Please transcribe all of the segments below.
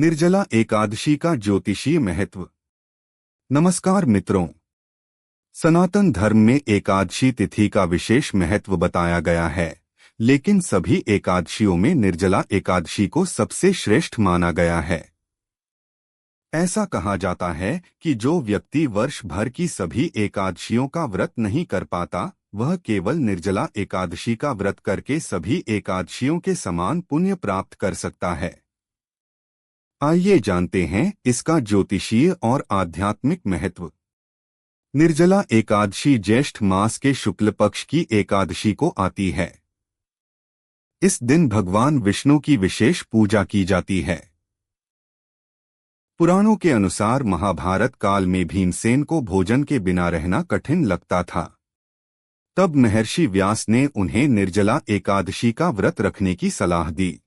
निर्जला एकादशी का ज्योतिषीय महत्व। नमस्कार मित्रों, सनातन धर्म में एकादशी तिथि का विशेष महत्व बताया गया है, लेकिन सभी एकादशियों में निर्जला एकादशी को सबसे श्रेष्ठ माना गया है। ऐसा कहा जाता है कि जो व्यक्ति वर्ष भर की सभी एकादशियों का व्रत नहीं कर पाता, वह केवल निर्जला एकादशी का व्रत करके सभी एकादशियों के समान पुण्य प्राप्त कर सकता है। आइए जानते हैं इसका ज्योतिषीय और आध्यात्मिक महत्व। निर्जला एकादशी ज्येष्ठ मास के शुक्ल पक्ष की एकादशी को आती है। इस दिन भगवान विष्णु की विशेष पूजा की जाती है। पुराणों के अनुसार महाभारत काल में भीमसेन को भोजन के बिना रहना कठिन लगता था। तब महर्षि व्यास ने उन्हें निर्जला एकादशी का व्रत रखने की सलाह दी।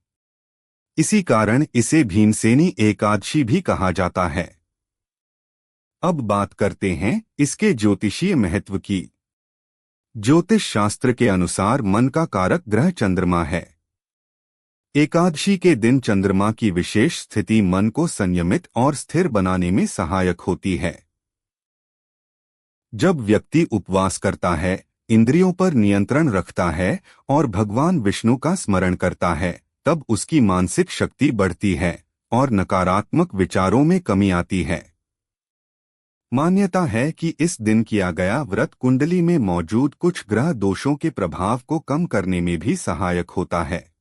इसी कारण इसे भीमसेनी एकादशी भी कहा जाता है। अब बात करते हैं इसके ज्योतिषीय महत्व की। ज्योतिष शास्त्र के अनुसार मन का कारक ग्रह चंद्रमा है। एकादशी के दिन चंद्रमा की विशेष स्थिति मन को संयमित और स्थिर बनाने में सहायक होती है। जब व्यक्ति उपवास करता है, इंद्रियों पर नियंत्रण रखता है और भगवान विष्णु का स्मरण करता है, तब उसकी मानसिक शक्ति बढ़ती है और नकारात्मक विचारों में कमी आती है। मान्यता है कि इस दिन किया गया व्रत कुंडली में मौजूद कुछ ग्रह दोषों के प्रभाव को कम करने में भी सहायक होता है।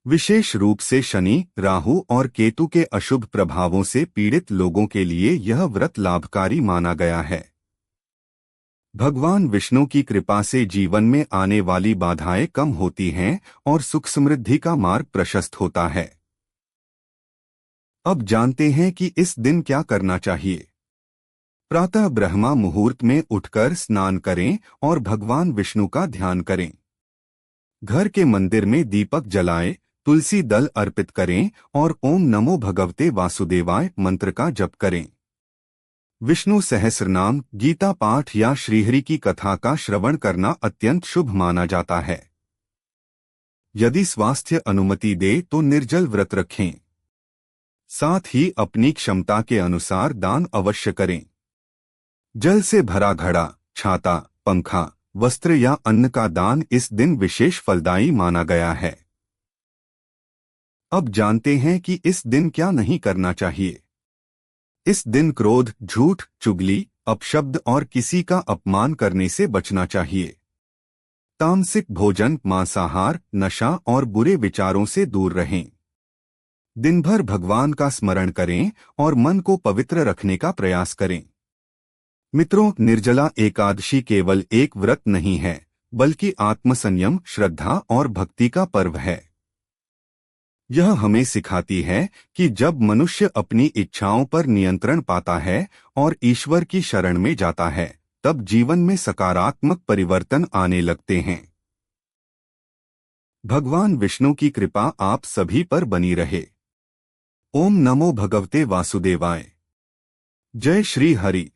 विशेष रूप से शनि, राहु और केतु के अशुभ प्रभावों से पीड़ित लोगों के लिए यह व्रत लाभकारी माना गया है। भगवान विष्णु की कृपा से जीवन में आने वाली बाधाएं कम होती हैं और सुख समृद्धि का मार्ग प्रशस्त होता है। अब जानते हैं कि इस दिन क्या करना चाहिए। प्रातः ब्रह्मा मुहूर्त में उठकर स्नान करें और भगवान विष्णु का ध्यान करें। घर के मंदिर में दीपक जलाएं, तुलसी दल अर्पित करें और ओम नमो भगवते वासुदेवाय मंत्र का जप करें। विष्णु सहस्रनाम, गीता पाठ या श्रीहरि की कथा का श्रवण करना अत्यंत शुभ माना जाता है। यदि स्वास्थ्य अनुमति दे तो निर्जल व्रत रखें। साथ ही अपनी क्षमता के अनुसार दान अवश्य करें। जल से भरा घड़ा, छाता, पंखा, वस्त्र या अन्न का दान इस दिन विशेष फलदायी माना गया है। अब जानते हैं कि इस दिन क्या नहीं करना चाहिए। इस दिन क्रोध, झूठ, चुगली, अपशब्द और किसी का अपमान करने से बचना चाहिए। तामसिक भोजन, मांसाहार, नशा और बुरे विचारों से दूर रहें। दिन भर भगवान का स्मरण करें और मन को पवित्र रखने का प्रयास करें। मित्रों, निर्जला एकादशी केवल एक व्रत नहीं है, बल्कि आत्मसंयम, श्रद्धा और भक्ति का पर्व है। यह हमें सिखाती है कि जब मनुष्य अपनी इच्छाओं पर नियंत्रण पाता है और ईश्वर की शरण में जाता है, तब जीवन में सकारात्मक परिवर्तन आने लगते हैं। भगवान विष्णु की कृपा आप सभी पर बनी रहे। ओम नमो भगवते वासुदेवाय। जय श्री हरि।